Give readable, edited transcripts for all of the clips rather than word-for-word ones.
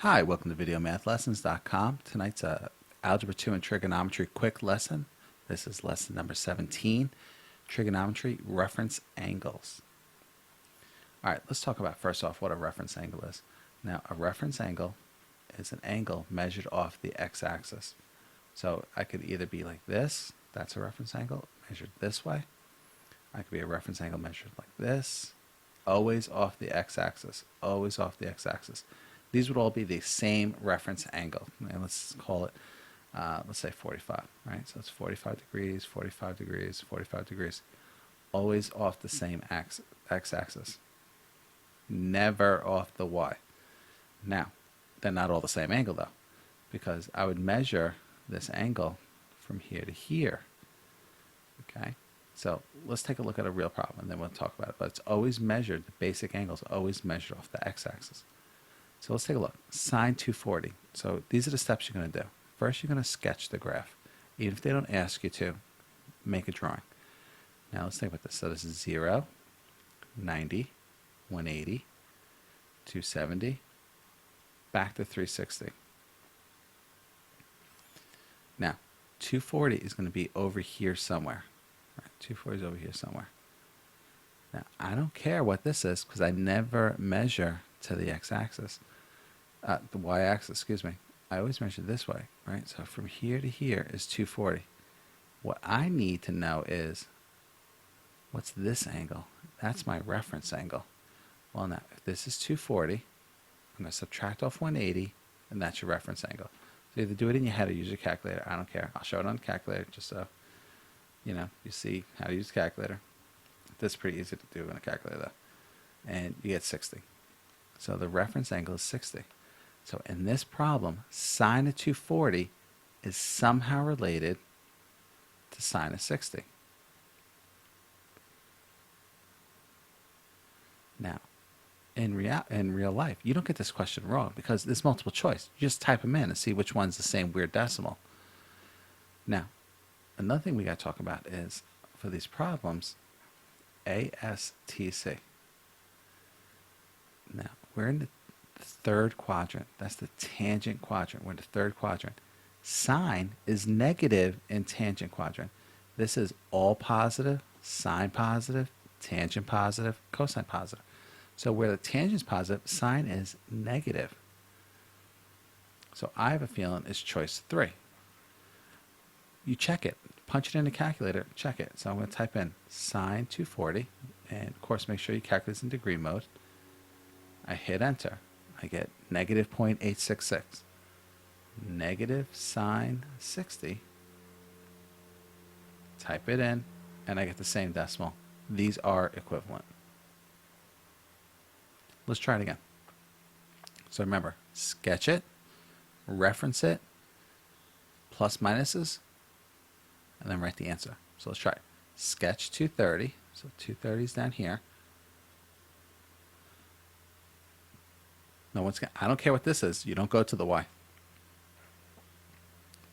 Hi, welcome to VideoMathLessons.com. Tonight's Algebra 2 and Trigonometry quick lesson. This is lesson number 17, Trigonometry Reference Angles. All right, let's talk about first off what a reference angle is. Now, a reference angle is an angle measured off the x-axis. So I could either be like this, that's a reference angle, measured this way. I could be a reference angle measured like this, always off the x-axis, always off the x-axis. These would all be the same reference angle. And let's call it, let's say 45, right? So it's 45 degrees, 45 degrees, 45 degrees. Always off the same x-axis. Never off the y. Now, they're not all the same angle though, because I would measure this angle from here to here. Okay? So let's take a look at a real problem and then we'll talk about it. But it's always measured, the basic angle is always measured off the x-axis. So let's take a look. Sine 240. So these are the steps you're going to do. First, you're going to sketch the graph. Even if they don't ask you to, make a drawing. Now let's think about this. So this is 0, 90, 180, 270, back to 360. Now, 240 is going to be over here somewhere. Right, 240 is over here somewhere. Now, I don't care what this is because I never measure to the x-axis. The y-axis, excuse me. I always measure this way, right? So from here to here is 240. What I need to know is, what's this angle? That's my reference angle. Well, now, if this is 240, I'm going to subtract off 180, and that's your reference angle. So either do it in your head or use your calculator. I don't care. I'll show it on the calculator just so, you see how to use the calculator. This is pretty easy to do in a calculator, though. And you get 60. So the reference angle is 60. So in this problem, sine of 240 is somehow related to sine of 60. Now, in real life, you don't get this question wrong because there's multiple choice. You just type them in and see which one's the same weird decimal. Now, another thing we got to talk about is, for these problems, ASTC. Now, we're in the third quadrant. That's the tangent quadrant. We're in the third quadrant. Sine is negative in tangent quadrant. This is all positive, sine positive, tangent positive, cosine positive. So where the tangent is positive, sine is negative. So I have a feeling it's choice 3. You check it. Punch it in the calculator. Check it. So I'm going to type in sine 240. And of course, make sure you calculate this in degree mode. I hit enter. I get negative 0.866. Negative sine 60. Type it in, and I get the same decimal. These are equivalent. Let's try it again. So remember, sketch it, reference it, plus minuses, and then write the answer. So let's try it. Sketch 230. So 230 is down here. No one's I don't care what this is. You don't go to the y.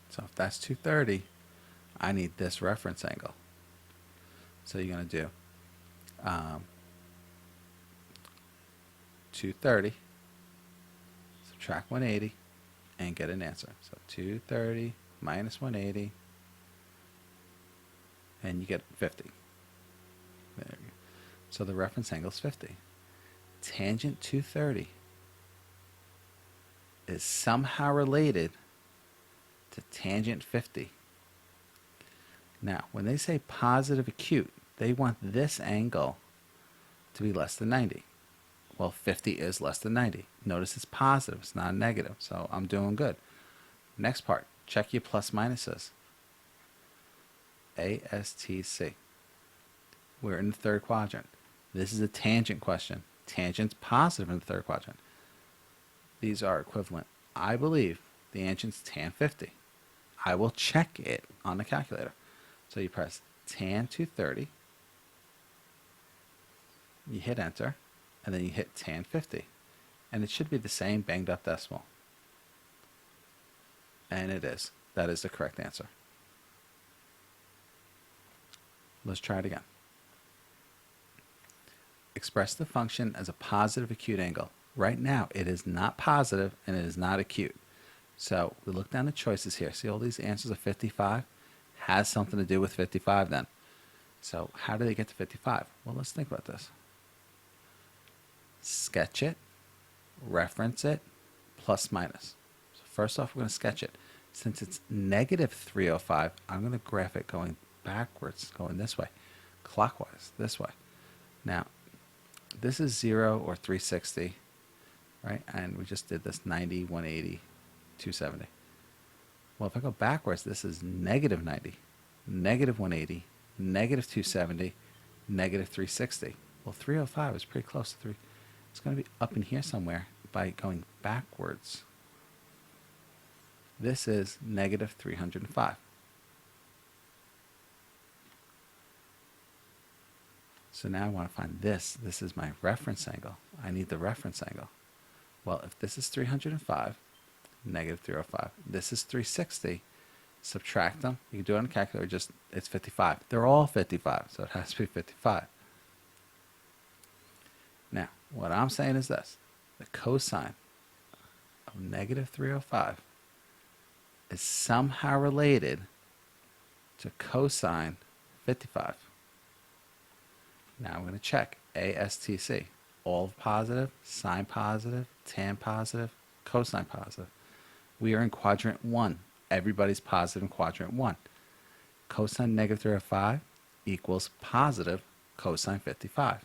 So if that's 230, I need this reference angle. So you're going to do 230, subtract 180, and get an answer. So 230 minus 180, and you get 50. There you go. So the reference angle is 50. Tangent 230 is somehow related to tangent 50. Now, when they say positive acute, they want this angle to be less than 90. Well, 50 is less than 90. Notice it's positive, it's not negative, so I'm doing good. Next part, check your plus minuses. ASTC. We're in the third quadrant. This is a tangent question. Tangent's positive in the third quadrant. These are equivalent. I believe the answer's tan 50. I will check it on the calculator. So you press tan 230, you hit enter, and then you hit tan 50. And it should be the same banged up decimal. And it is. That is the correct answer. Let's try it again. Express the function as a positive acute angle. Right now, it is not positive and it is not acute. So we look down the choices here. See all these answers of 55? Has something to do with 55 then. So how do they get to 55? Well, let's think about this. Sketch it, reference it, plus minus. So first off, we're going to sketch it. Since it's negative 305, I'm going to graph it going backwards, going this way, clockwise, this way. Now, this is 0 or 360, right? And we just did this 90, 180, 270. Well, if I go backwards, this is negative 90, negative 180, negative 270, negative 360. Well, 305 is pretty close to 3. It's going to be up in here somewhere by going backwards. This is negative 305. So now I want to find this. This is my reference angle. I need the reference angle. Well, if this is 305, negative 305, this is 360, subtract them. You can do it on a calculator, just it's 55. They're all 55, so it has to be 55. Now, what I'm saying is this. The cosine of negative 305 is somehow related to cosine 55. Now I'm going to check ASTC. All positive, sine positive, tan positive, cosine positive. We are in quadrant 1. Everybody's positive in quadrant 1. Cosine negative 305 equals positive cosine 55.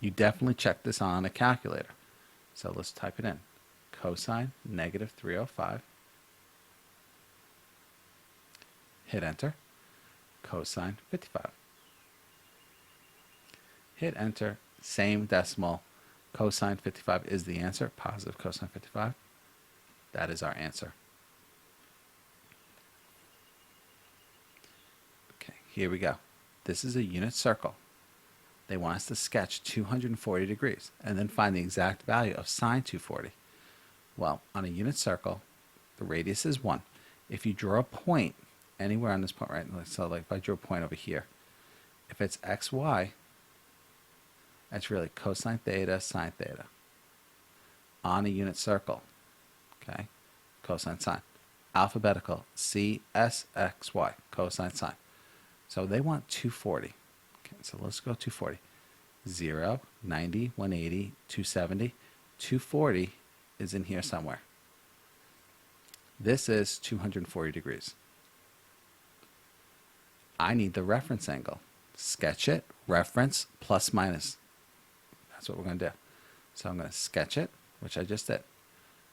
You definitely check this on a calculator. So let's type it in. Cosine negative 305. Hit enter. Cosine 55. Hit enter. Same decimal. Cosine 55 is the answer. Positive cosine 55. That is our answer. Okay, here we go. This is a unit circle. They want us to sketch 240 degrees and then find the exact value of sine 240. Well, on a unit circle, the radius is 1. If you draw a point anywhere on this point, right? So like if I drew a point over here, if it's xy, that's really cosine theta, sine theta. On a unit circle, okay? Cosine sine. Alphabetical, C, S, X, Y, cosine sine. So they want 240. Okay, so let's go 240. 0, 90, 180, 270. 240 is in here somewhere. This is 240 degrees. I need the reference angle. Sketch it, reference, plus minus. That's what we're going to do. So I'm going to sketch it, which I just did.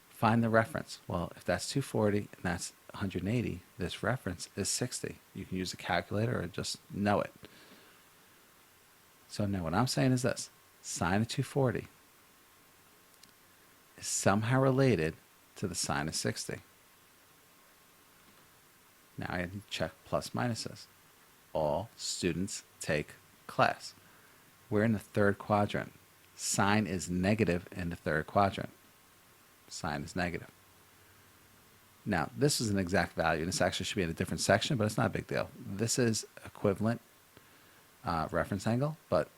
Find the reference. Well, if that's 240 and that's 180, this reference is 60. You can use a calculator or just know it. So now what I'm saying is this. Sine of 240 is somehow related to the sine of 60. Now I need to check plus minuses. All students take class. We're in the third quadrant. Sine is negative in the third quadrant. Sine is negative. Now, this is an exact value. This actually should be in a different section, but it's not a big deal. This is equivalent reference angle, but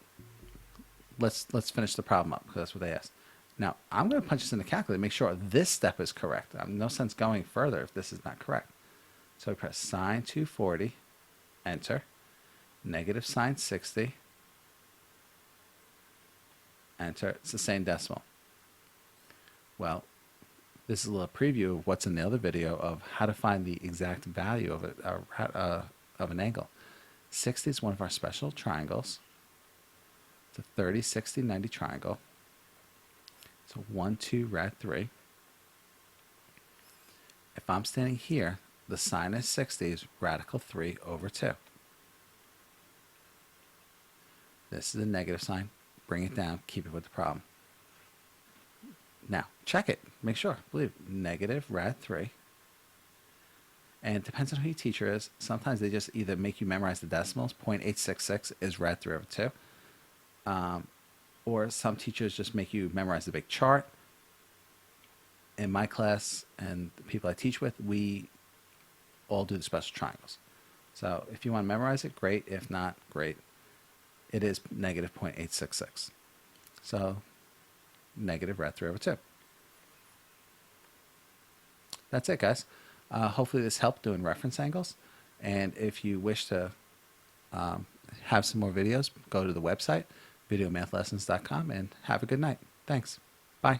let's finish the problem up because that's what they asked. Now, I'm going to punch this in the calculator to make sure this step is correct. No sense going further if this is not correct. So we press sine 240, enter, negative sine 60, enter. It's the same decimal. Well, this is a little preview of what's in the other video of how to find the exact value of it of an angle. 60 is one of our special triangles. It's a 30, 60, 90 triangle. It's a 1, 2, rad 3. If I'm standing here, the sine of 60 is radical 3 over 2. This is a negative sign. Bring it down. Keep it with the problem. Now, check it. Make sure. Believe it. Negative rad 3. And it depends on who your teacher is. Sometimes they just either make you memorize the decimals. 0.866 is rad 3 over 2. Or some teachers just make you memorize the big chart. In my class and the people I teach with, we all do the special triangles. So if you want to memorize it, great. If not, great. It is negative 0.866. So negative root 3 over 2. That's it, guys. Hopefully this helped doing reference angles. And if you wish to have some more videos, go to the website, videomathlessons.com, and have a good night. Thanks. Bye.